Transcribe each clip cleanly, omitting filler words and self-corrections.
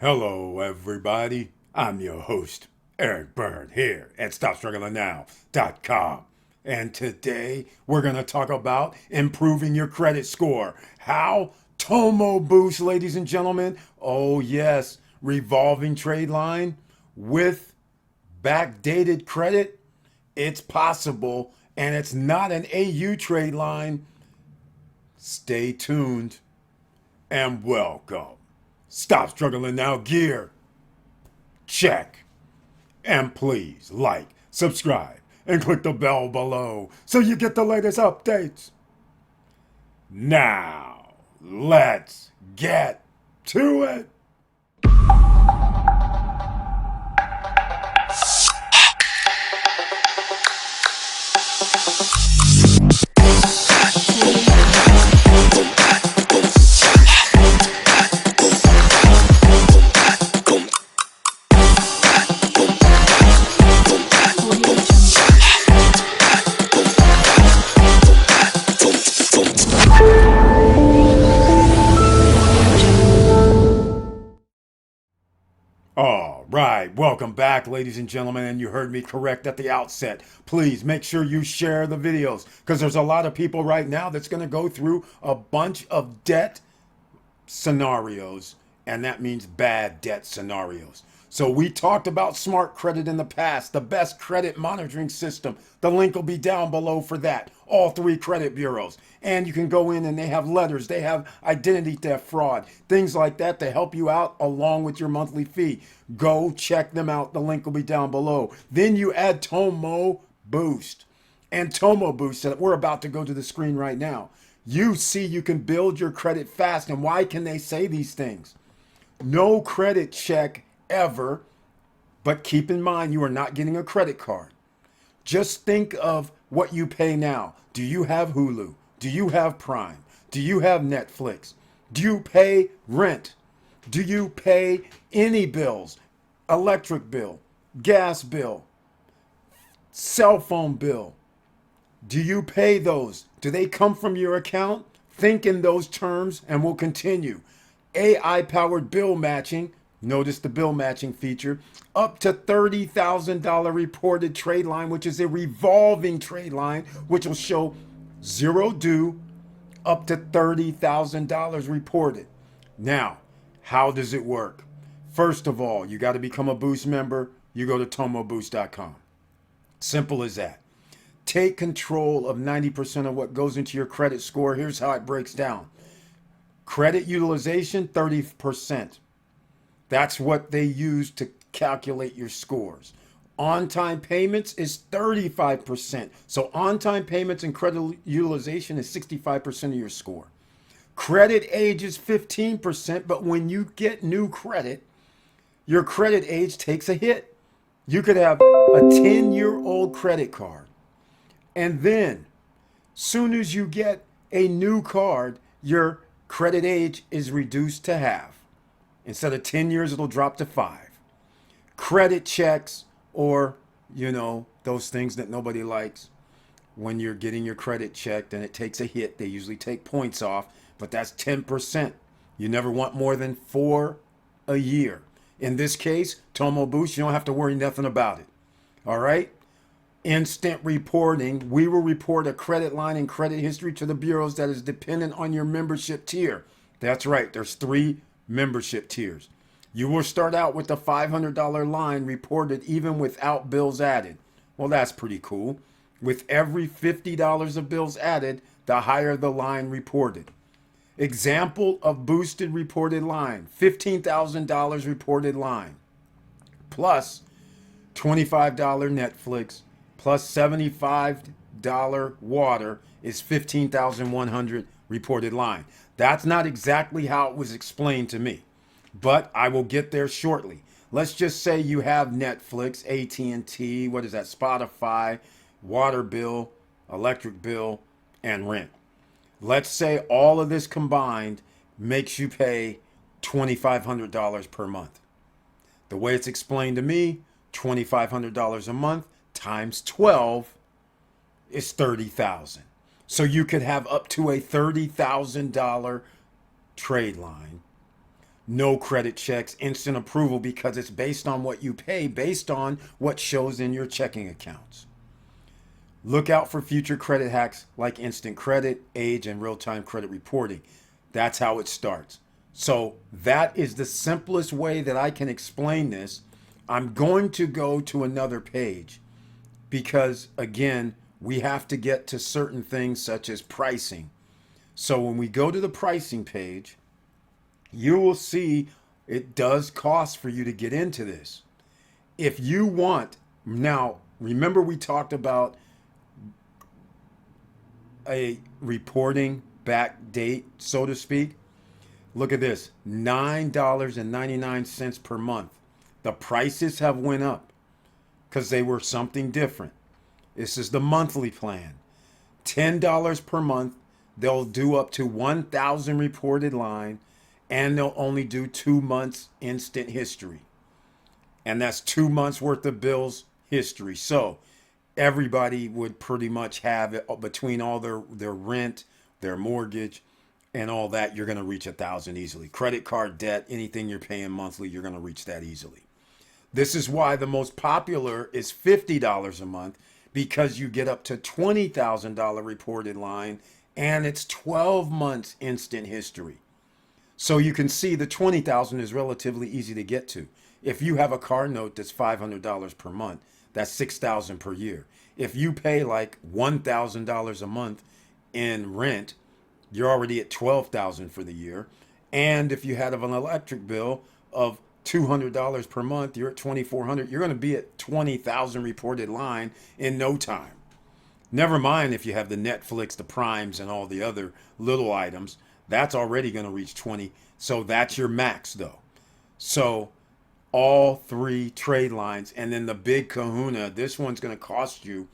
Hello, everybody. I'm your host, Eric Bird, here at StopStrugglingNow.com. And today we're going to talk about improving your credit score. How? Tomoboost, ladies and gentlemen. Oh, yes. Revolving trade line with backdated credit. It's possible, and it's not an AU trade line. Stay tuned and welcome. Stop struggling now, gear. Check. And please like, subscribe, and click the bell below so you get the latest updates. Now, let's get to it. All right, welcome back, ladies and gentlemen, and you heard me correct at the outset. Please make sure you share the videos because there's a lot of people right now that's going to go through a bunch of debt scenarios, and that means bad debt scenarios. So we talked about smart credit in the past, the best credit monitoring system. The link will be down below for that. All three credit bureaus. And you can go in and they have letters, they have identity theft fraud, things like that to help you out along with your monthly fee. Go check them out. The link will be down below. Then you add Tomoboost. And Tomoboost that we're about to go to the screen right now. You see you can build your credit fast. And why can they say these things? No credit check ever, but keep in mind you are not getting a credit card. Just think of what you pay now. Do you have Hulu? Do you have Prime? Do you have Netflix? Do you pay rent? Do you pay any bills? Electric bill, gas bill, cell phone bill. Do you pay those? Do they come from your account? Think in those terms and we'll continue. AI-powered bill matching. Notice the bill matching feature. Up to $30,000 reported trade line, which is a revolving trade line, which will show zero due, up to $30,000 reported. Now, how does it work? First of all, you got to become a Boost member. You go to Tomoboost.com. Simple as that. Take control of 90% of what goes into your credit score. Here's how it breaks down. Credit utilization, 30%. That's what they use to calculate your scores. On-time payments is 35%. So on-time payments and credit utilization is 65% of your score. Credit age is 15%, but when you get new credit, your credit age takes a hit. You could have a 10-year-old credit card. And then, soon as you get a new card, your credit age is reduced to half. Instead of 10 years, it'll drop to 5. Credit checks, or, those things that nobody likes. When you're getting your credit checked and it takes a hit, they usually take points off, but that's 10%. You never want more than 4 a year. In this case, Tomoboost, you don't have to worry nothing about it. All right? Instant reporting. We will report a credit line and credit history to the bureaus that is dependent on your membership tier. That's right. There's 3 membership tiers. You will start out with a $500 line reported even without bills added. Well, that's pretty cool. With every $50 of bills added, the higher the line reported. Example of boosted reported line, $15,000 reported line, plus $25 Netflix, plus $75 water is $15,100 reported line. That's not exactly how it was explained to me, but I will get there shortly. Let's just say you have Netflix, AT&T, what is that, Spotify, water bill, electric bill, and rent. Let's say all of this combined makes you pay $2,500 per month. The way it's explained to me, $2,500 a month times 12 is $30,000. So you could have up to a $30,000 trade line No credit checks, instant approval, because it's based on what you pay, based on what shows in your checking accounts. Look out for future credit hacks like instant credit, age, and real time credit reporting. That's how it starts. So, that is the simplest way that I can explain this. I'm going to go to another page because, again, we have to get to certain things such as pricing. So, when we go to the pricing page, you will see it does cost for you to get into this. If you want, now remember we talked about a reporting back date, so to speak. Look at this, $9.99 per month. The prices have went up because they were something different. This is the monthly plan. $10 per month. They'll do up to 1,000 reported line, and they'll only do 2 months instant history. And that's 2 months worth of bills history. So everybody would pretty much have it between all their rent, their mortgage, and all that. You're going to reach 1,000 easily. Credit card debt, anything you're paying monthly, you're going to reach that easily. This is why the most popular is $50 a month, because you get up to $20,000 reported line, and it's 12 months instant history. So you can see the 20,000 is relatively easy to get to. If you have a car note that's $500 per month, that's $6,000 per year. If you pay like $1,000 a month in rent, you're already at $12,000 for the year. And if you had an electric bill of $200 per month, you're at $2,400. You're going to be at 20,000 reported line in no time. Never mind if you have the Netflix, the Primes, and all the other little items. That's already going to reach 20. So that's your max, though. So all three trade lines, and then the big kahuna, this one's going to cost you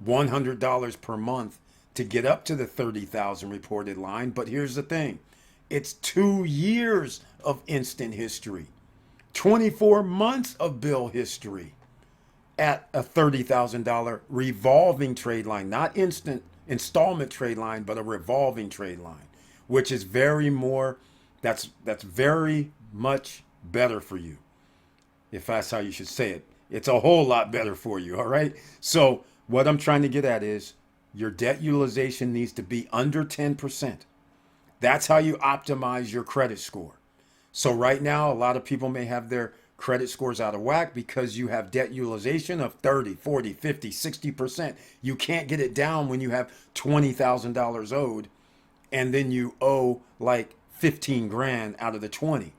$100 per month to get up to the 30,000 reported line. But here's the thing. It's 2 years of instant history, 24 months of bill history at a $30,000 revolving trade line, not instant installment trade line, but a revolving trade line, which is that's very much better for you. If that's how you should say it. It's a whole lot better for you, all right? So what I'm trying to get at is your debt utilization needs to be under 10%. That's how you optimize your credit score. So right now, a lot of people may have their credit scores out of whack because you have debt utilization of 30, 40, 50, 60%. You can't get it down when you have $20,000 owed and then you owe like 15 grand out of the 20.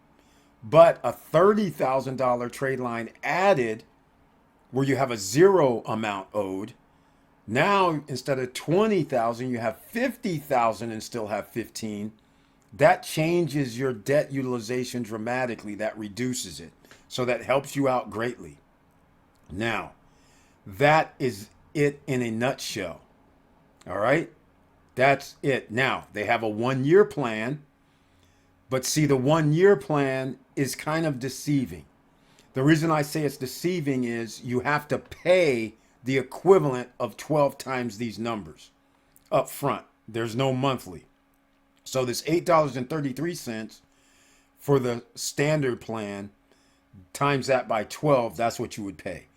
But a $30,000 trade line added where you have a zero amount owed. Now, instead of 20,000, you have 50,000 and still have 15. That changes your debt utilization dramatically. That reduces it. So that helps you out greatly. Now, that is it in a nutshell. All right? That's it. Now, they have a 1-year plan. But see, the 1-year plan is kind of deceiving. The reason I say it's deceiving is you have to pay the equivalent of 12 times these numbers up front. There's no monthly. So this $8.33 for the standard plan, times that by 12, that's what you would pay.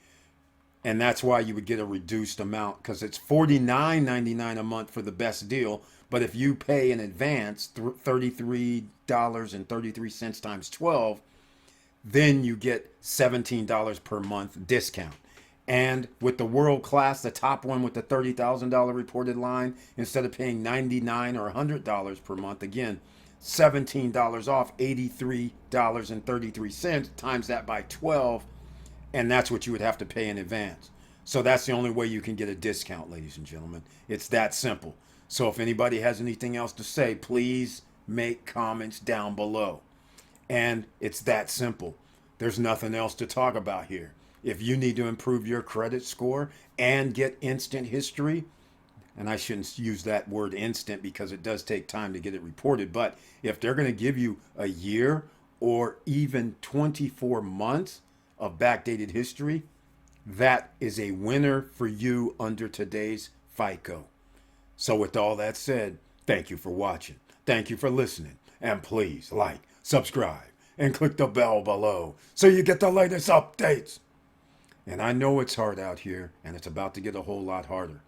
And that's why you would get a reduced amount, because it's $49.99 a month for the best deal. But if you pay in advance $33.33 times 12, then you get $17 per month discount. And with the world class, the top one with the $30,000 reported line, instead of paying $99 or $100 per month, again, $17 off, $83.33 times that by 12, and that's what you would have to pay in advance. So that's the only way you can get a discount, ladies and gentlemen. It's that simple. So if anybody has anything else to say, please make comments down below. And it's that simple. There's nothing else to talk about here. If you need to improve your credit score and get instant history, and I shouldn't use that word instant because it does take time to get it reported, but if they're going to give you a year or even 24 months of backdated history, that is a winner for you under today's FICO. So with all that said, thank you for watching. Thank you for listening. And please like, subscribe, and click the bell below so you get the latest updates. And I know it's hard out here, and it's about to get a whole lot harder.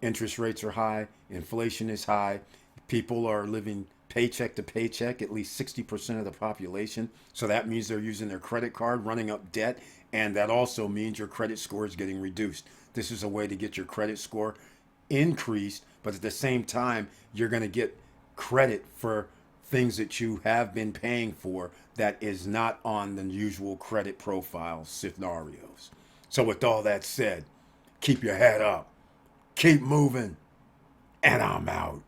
Interest rates are high, inflation is high, people are living paycheck to paycheck, at least 60% of the population. So that means they're using their credit card, running up debt, and that also means your credit score is getting reduced. This is a way to get your credit score increased, but at the same time, you're going to get credit for things that you have been paying for that is not on the usual credit profile scenarios. So, with all that said, keep your head up, keep moving, and I'm out.